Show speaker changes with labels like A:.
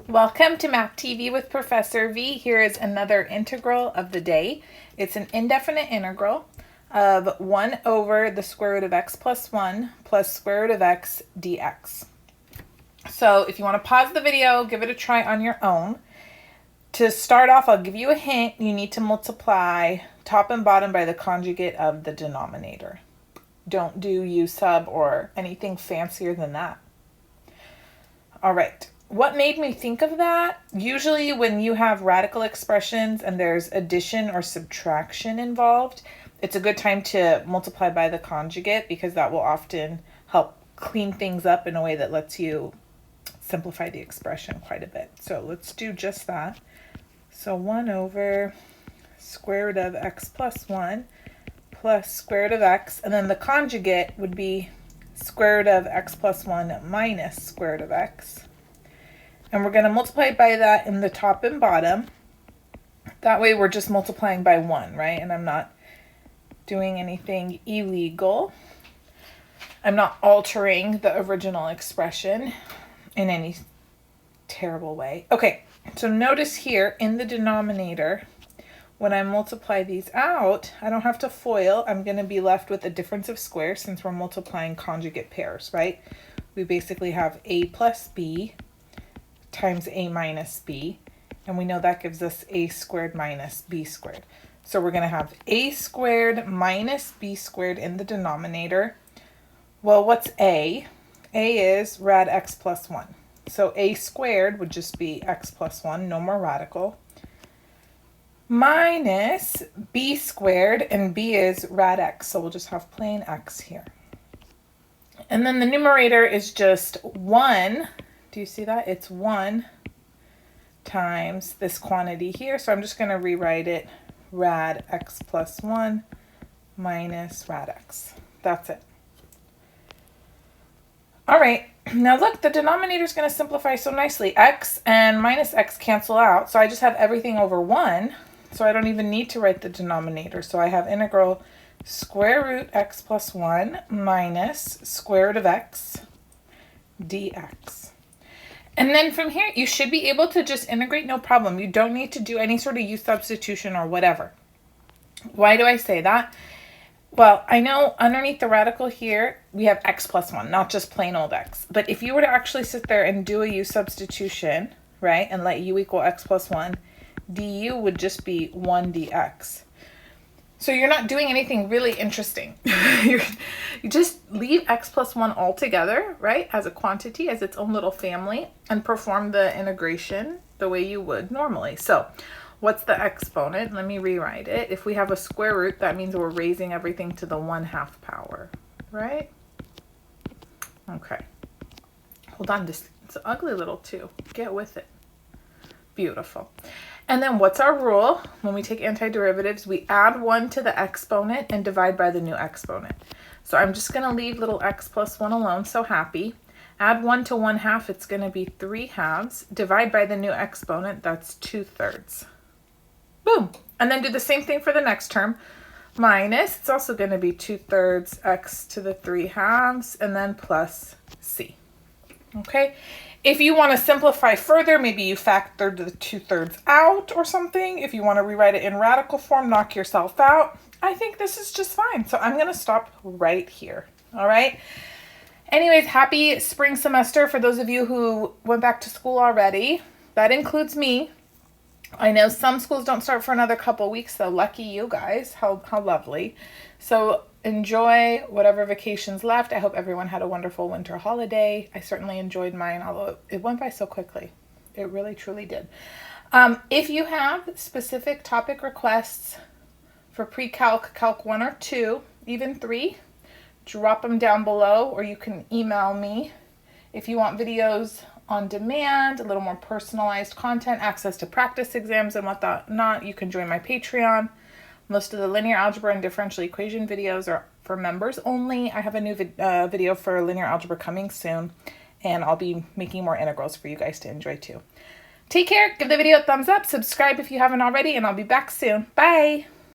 A: Welcome to Math TV with Professor V. Here is another integral of the day. It's an indefinite integral of 1 over the square root of x plus 1 plus square root of x dx. So if you want to pause the video, give it a try on your own. To start off, I'll give you a hint. You need to multiply top and bottom by the conjugate of the denominator. Don't do u sub or anything fancier than that. All right. What made me think of that? Usually when you have radical expressions and there's addition or subtraction involved, it's a good time to multiply by the conjugate because that will often help clean things up in a way that lets you simplify the expression quite a bit. So let's do just that. So 1 over square root of x plus 1 plus square root of x, and then the conjugate would be square root of x plus 1 minus square root of x. And we're going to multiply by that in the top and bottom. That way we're just multiplying by 1, right? And I'm not doing anything illegal. I'm not altering the original expression in any terrible way. Okay, so notice here in the denominator, when I multiply these out, I don't have to FOIL. I'm going to be left with a difference of squares since we're multiplying conjugate pairs, right? We basically have a plus b times a minus b, and we know that gives us a squared minus b squared. So we're going to have a squared minus b squared in the denominator. Well, what's a? A is rad x plus 1. So a squared would just be x plus 1, no more radical, minus b squared, and b is rad x, so we'll just have plain x here. And then the numerator is just 1. Do you see that? It's 1 times this quantity here. So I'm just going to rewrite it rad x plus 1 minus rad x. That's it. All right. Now look, the denominator is going to simplify so nicely. X and minus x cancel out. So I just have everything over 1. So I don't even need to write the denominator. So I have integral square root x plus 1 minus square root of x dx. And then from here, you should be able to just integrate no problem. You don't need to do any sort of u substitution or whatever. Why do I say that? Well, I know underneath the radical here, we have x plus 1, not just plain old x. But if you were to actually sit there and do a u substitution, right, and let u equal x plus 1, du would just be 1 dx. So you're not doing anything really interesting. You just leave x plus 1 altogether, right, as a quantity, as its own little family, and perform the integration the way you would normally. So what's the exponent? Let me rewrite it. If we have a square root, that means we're raising everything to the 1/2 power, right? Okay. Hold on, it's an ugly little 2. Get with it. Beautiful. And then what's our rule? When we take antiderivatives, we add 1 to the exponent and divide by the new exponent. So I'm just going to leave little x plus 1 alone, so happy. Add 1 to 1/2, it's going to be 3/2. Divide by the new exponent, that's 2/3. Boom. And then do the same thing for the next term. Minus, it's also going to be 2/3 x to the 3/2, and then plus c. Okay? If you want to simplify further, maybe you factor the 2/3 out or something. If you want to rewrite it in radical form, knock yourself out. I think this is just fine. So I'm going to stop right here. All right. Anyways, happy spring semester for those of you who went back to school already. That includes me. I know some schools don't start for another couple weeks, so lucky you guys. How lovely. So enjoy whatever vacations left. I hope everyone had a wonderful winter holiday. I certainly enjoyed mine, although it went by so quickly. It really, truly did. If you have specific topic requests for pre-calc, calc 1 or 2, even 3, drop them down below, or you can email me. If you want videos on demand, a little more personalized content, access to practice exams and whatnot, you can join my Patreon. Most of the linear algebra and differential equation videos are for members only. I have a new video for linear algebra coming soon, and I'll be making more integrals for you guys to enjoy too. Take care, give the video a thumbs up, subscribe if you haven't already, and I'll be back soon. Bye!